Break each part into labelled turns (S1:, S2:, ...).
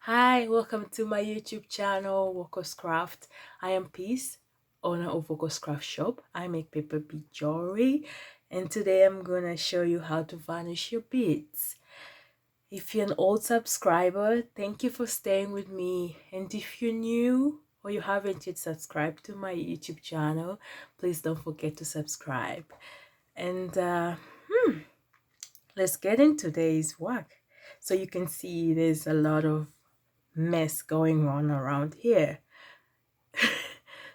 S1: Hi, welcome to my YouTube channel, Workers Craft. I am Peace, owner of Workers Craft Shop. I make paper bead jewelry, and today I'm gonna show you how to varnish your beads. If you're an old subscriber, thank you for staying with me. And if you're new or you haven't yet subscribed to my YouTube channel, please don't forget to subscribe. And let's get into today's work. So you can see there's a lot of mess going on around here.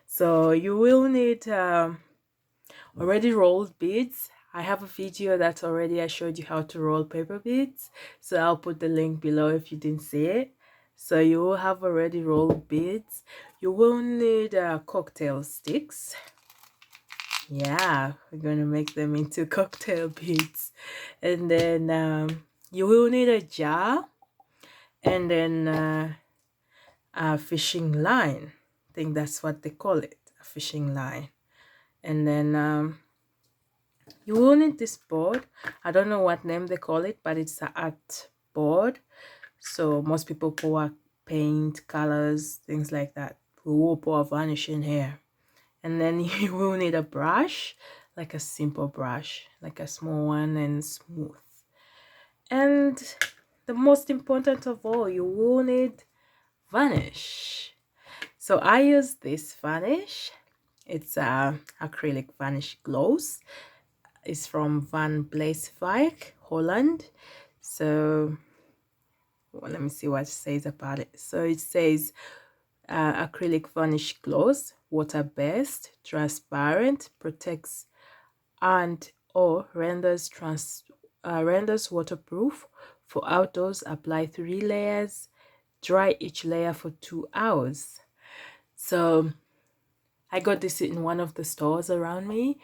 S1: So you will need already rolled beads. I have a video that already I showed you how to roll paper beads, so I'll put the link below if you didn't see it. So you will have already rolled beads. You will need cocktail sticks. Yeah, we're gonna make them into cocktail beads. And then you will need a jar, and then a fishing line. I think that's what they call it, a fishing line. And then you will need this board. I don't know what name they call it, but it's a art board. So most people pour paint, colors, things like that. We will pour varnish in here. And then you will need a brush, like a simple brush, like a small one and smooth. And the most important of all, you will need varnish. So I use this varnish. It's acrylic varnish gloss. It's from Van Bleeswijk, Holland. So well, let me see what it says about it. So it says acrylic varnish gloss, water-based, transparent, protects and or renders waterproof. For outdoors, apply 3 layers. Dry each layer for 2 hours. So I got this in one of the stores around me.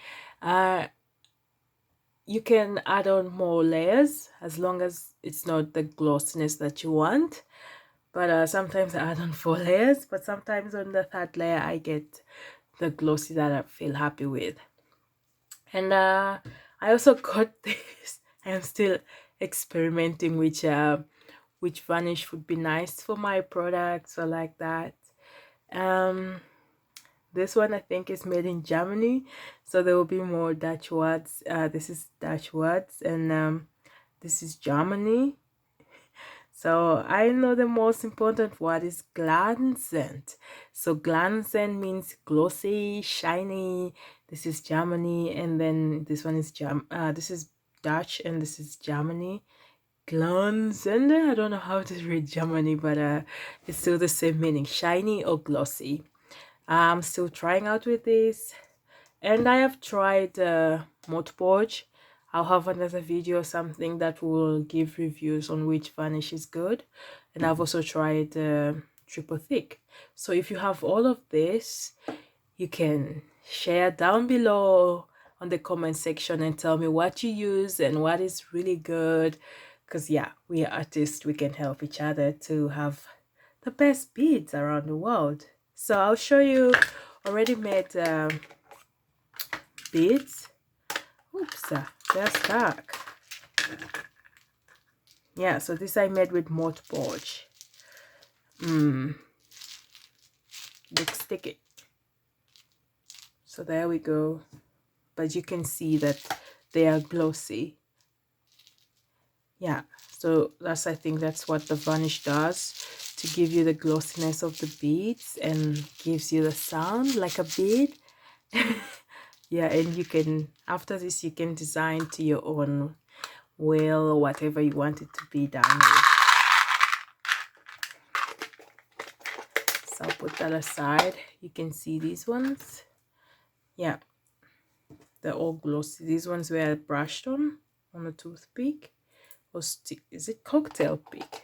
S1: You can add on more layers as long as it's not the glossiness that you want. But sometimes I add on 4 layers, but sometimes on the 3rd layer I get the glossy that I feel happy with. And I also got this. I am still experimenting which varnish would be nice for my products or like that. This one I think is made in Germany, so there will be more Dutch words. This is Dutch words, and this is Germany. So I know the most important word is glänzend. So glänzend means glossy, shiny. This is Germany, and then this one is this is Dutch, and this is Germany. Glänzend. I don't know how to read Germany, but it's still the same meaning, shiny or glossy. I'm still trying out with this, and I have tried Motpodge. I'll have another video or something that will give reviews on which varnish is good. And I've also tried triple thick. So if you have all of this, you can share down below on the comment section and tell me what you use and what is really good, because yeah, we are artists, we can help each other to have the best beads around the world. So I'll show you already made beads. Oops, they're stuck. Yeah, so this I made with Motpodge. Looks sticky. So there we go. But you can see that they are glossy. Yeah, so I think that's what the varnish does, to give you the glossiness of the beads and gives you the sound like a bead. Yeah, and you can, after this, you can design to your own will or whatever you want it to be done with. So I'll put that aside. You can see these ones. Yeah, they're all glossy. These ones were brushed on a toothpick. Or is it cocktail pick?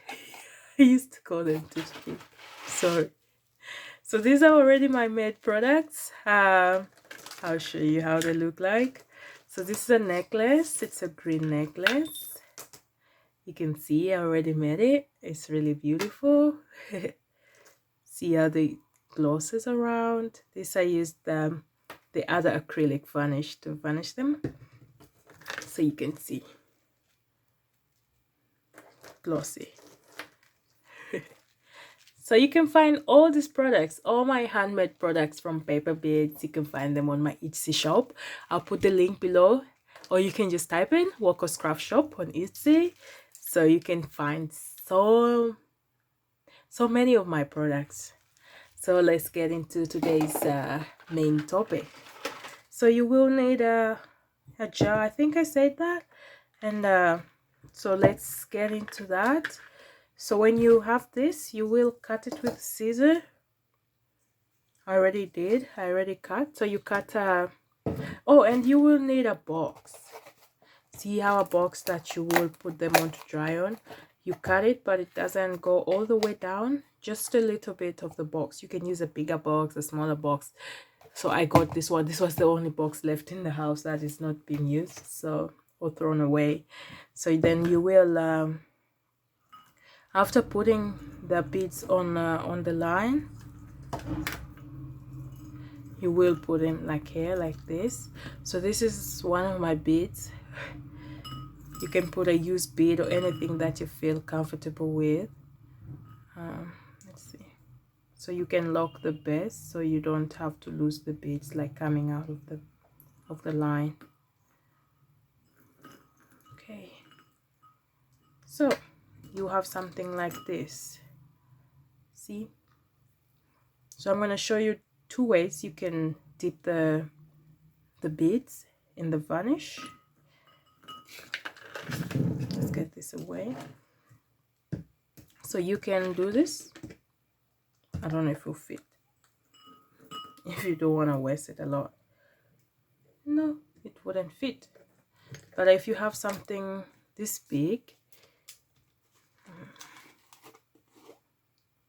S1: I used to call them toothpick. Sorry. So these are already my made products. I'll show you how they look like. So this is a necklace. It's a green necklace. You can see I already made it. It's really beautiful. See how the glosses around. This I used the other acrylic varnish to varnish them, so you can see glossy. So you can find all these products, all my handmade products from paper beads. You can find them on my Etsy shop. I'll put the link below, or you can just type in Walker's Craft Shop on Etsy. So you can find so many of my products. So let's get into today's main topic. So you will need a jar, I think I said that, and so let's get into that. So when you have this, you will cut it with scissors. I already cut. So you cut oh, and you will need a box. See how a box that you will put them on to dry on, you cut it, but it doesn't go all the way down, just a little bit of the box. You can use a bigger box, a smaller box. So I got this one. This was the only box left in the house that is not being used, so, or thrown away. So then you will after putting the beads on the line, you will put them like here, like this. So this is one of my beads. You can put a used bead or anything that you feel comfortable with. Let's see. So you can lock the best, so you don't have to lose the beads like coming out of the line. Okay. So you have something like this. See? So I'm going to show you two ways you can dip the beads in the varnish. Let's get this away. So you can do this. I don't know if it'll fit, if you don't want to waste it a lot. No, it wouldn't fit. But if you have something this big,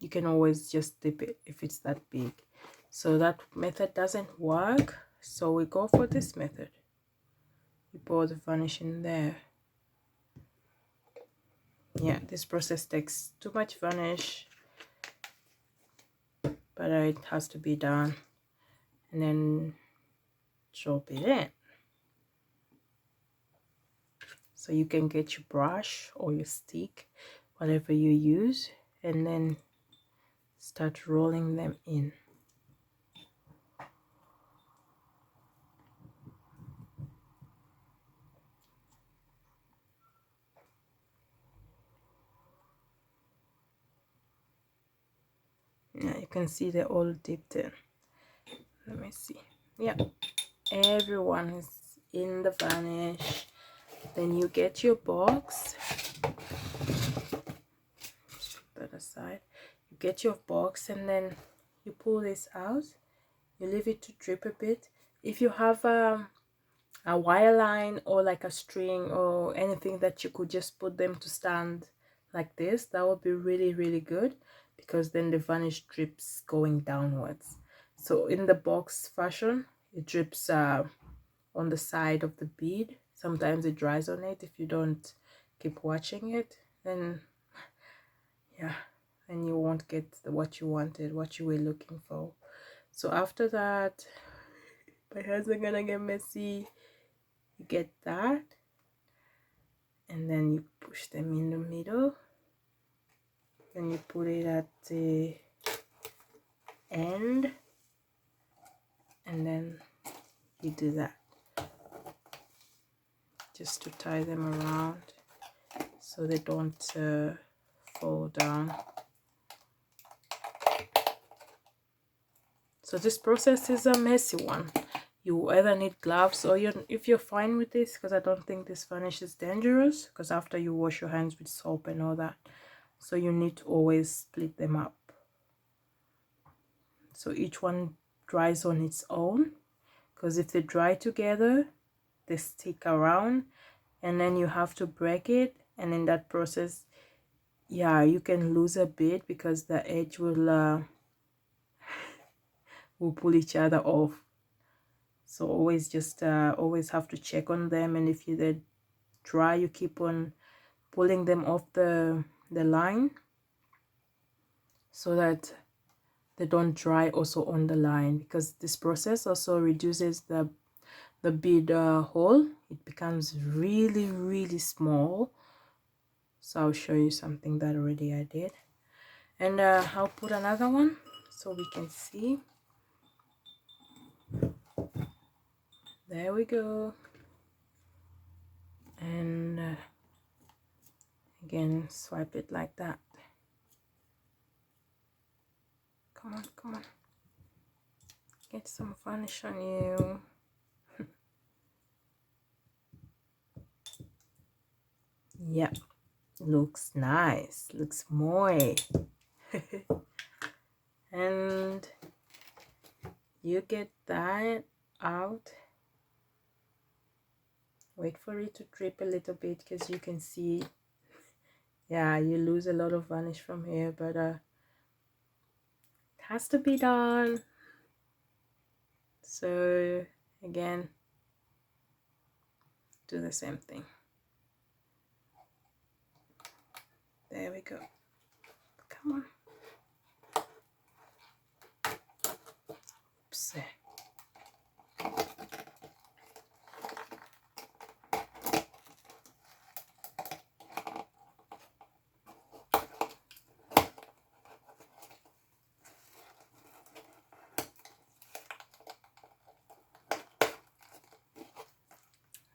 S1: you can always just dip it if it's that big. So that method doesn't work, so we go for this method. You pour the varnish in there. Yeah, this process takes too much varnish, but it has to be done. And then drop it in. So you can get your brush or your stick, whatever you use, and then start rolling them in. Yeah, you can see they're all dipped in. Let me see. Yeah, everyone is in the varnish. Then you get your box. Put that aside. You get your box, and then you pull this out. You leave it to drip a bit. If you have a wire line or like a string or anything that you could just put them to stand like this, that would be really, really good, because then the varnish drips going downwards. So in the box fashion, it drips on the side of the bead. Sometimes it dries on it if you don't keep watching it, then yeah, then you won't get what you wanted, what you were looking for. So after that, my hands are gonna get messy. You get that, and then you push them in the middle, then you put it at the end, and then you do that just to tie them around so they don't fall down. So this process is a messy one. You either need gloves, or if you're fine with this, because I don't think this varnish is dangerous, because after you wash your hands with soap and all that, so you need to always split them up. So each one dries on its own, because if they dry together, they stick around, and then you have to break it, and in that process, yeah, you can lose a bit because the edge will pull each other off. So always just always have to check on them, and if they're dry, you keep on pulling them off the line so that they don't dry also on the line, because this process also reduces the bead hole. It becomes really, really small. So I'll show you something that already I did. And I'll put another one so we can see. There we go. And again, swipe it like that. Come on, come on. Get some varnish on you. Yep, looks nice, looks moist. And you get that out. Wait for it to drip a little bit because you can see, yeah, you lose a lot of varnish from here, but it has to be done. So again, do the same thing. There we go. Come on. Oops.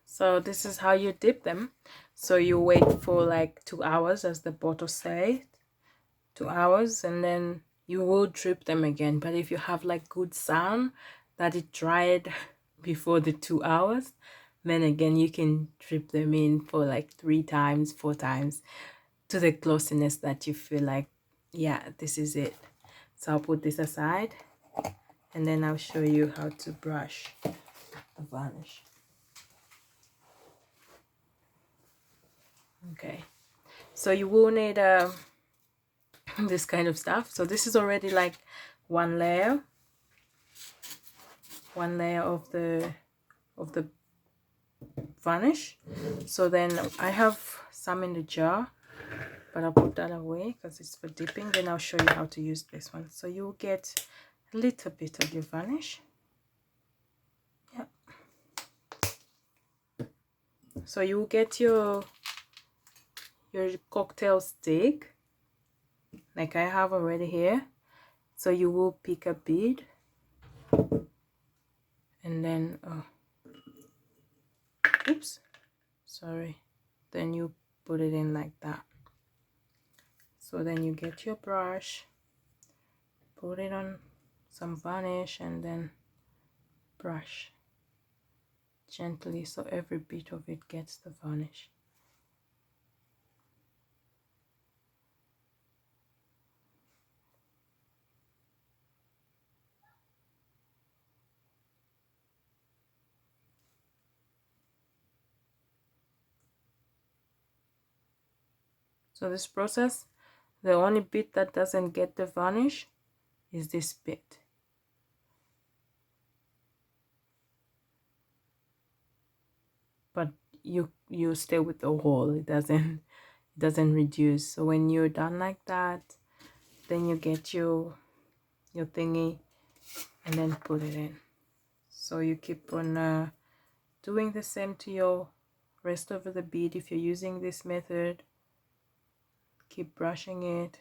S1: So this is how you dip them. So you wait for like 2 hours, as the bottle says, 2 hours, and then you will drip them again. But if you have like good sun that it dried before the 2 hours, then again you can drip them in for like 3 times, 4 times, to the closeness that you feel like, yeah, this is it. So I'll put this aside and then I'll show you how to brush the varnish. Okay, so you will need this kind of stuff. So this is already like one layer of the varnish. So then I have some in the jar, but I'll put that away because it's for dipping. Then I'll show you how to use this one. So you'll get a little bit of your varnish. Yeah, so you will get your cocktail stick like I have already here. So you will pick a bead and then oops, sorry, then you put it in like that. So then you get your brush, put it on some varnish, and then brush gently so every bit of it gets the varnish. So this process, the only bit that doesn't get the varnish is this bit. But you stay with the whole, it doesn't reduce. So when you're done like that, then you get your thingy and then put it in. So you keep on doing the same to your rest of the bead. If you're using this method, keep brushing it.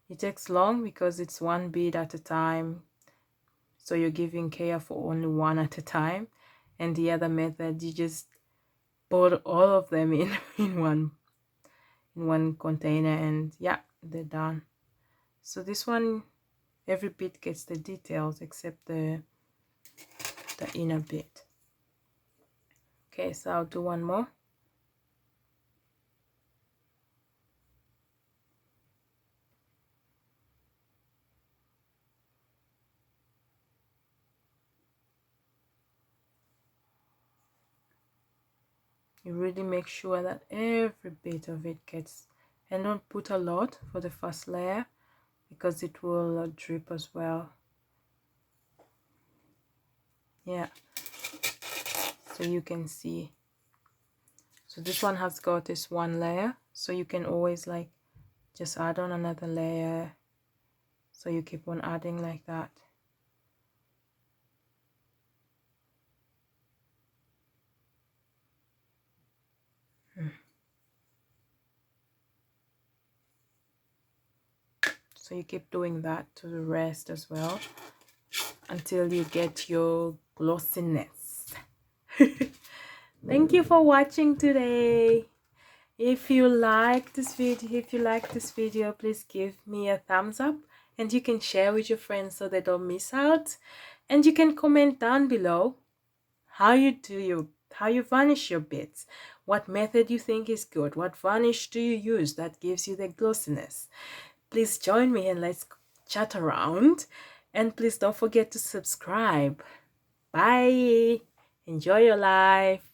S1: It takes long because it's one bead at a time, so you're giving care for only one at a time. And the other method, you just put all of them in in one container, and yeah, they're done. So this one, every bit gets the details except the inner bit. Okay, so I'll do one more. You really make sure that every bit of it gets, and don't put a lot for the first layer because it will drip as well. Yeah, so you can see. So this one has got this one layer, so you can always like just add on another layer, so you keep on adding like that. So you keep doing that to the rest as well until you get your glossiness. Thank you for watching today. If you like this video, please give me a thumbs up, and you can share with your friends so they don't miss out. And you can comment down below how you varnish your bits, what method you think is good, what varnish do you use that gives you the glossiness. Please join me and let's chat around, and please don't forget to subscribe. Bye. Enjoy your life.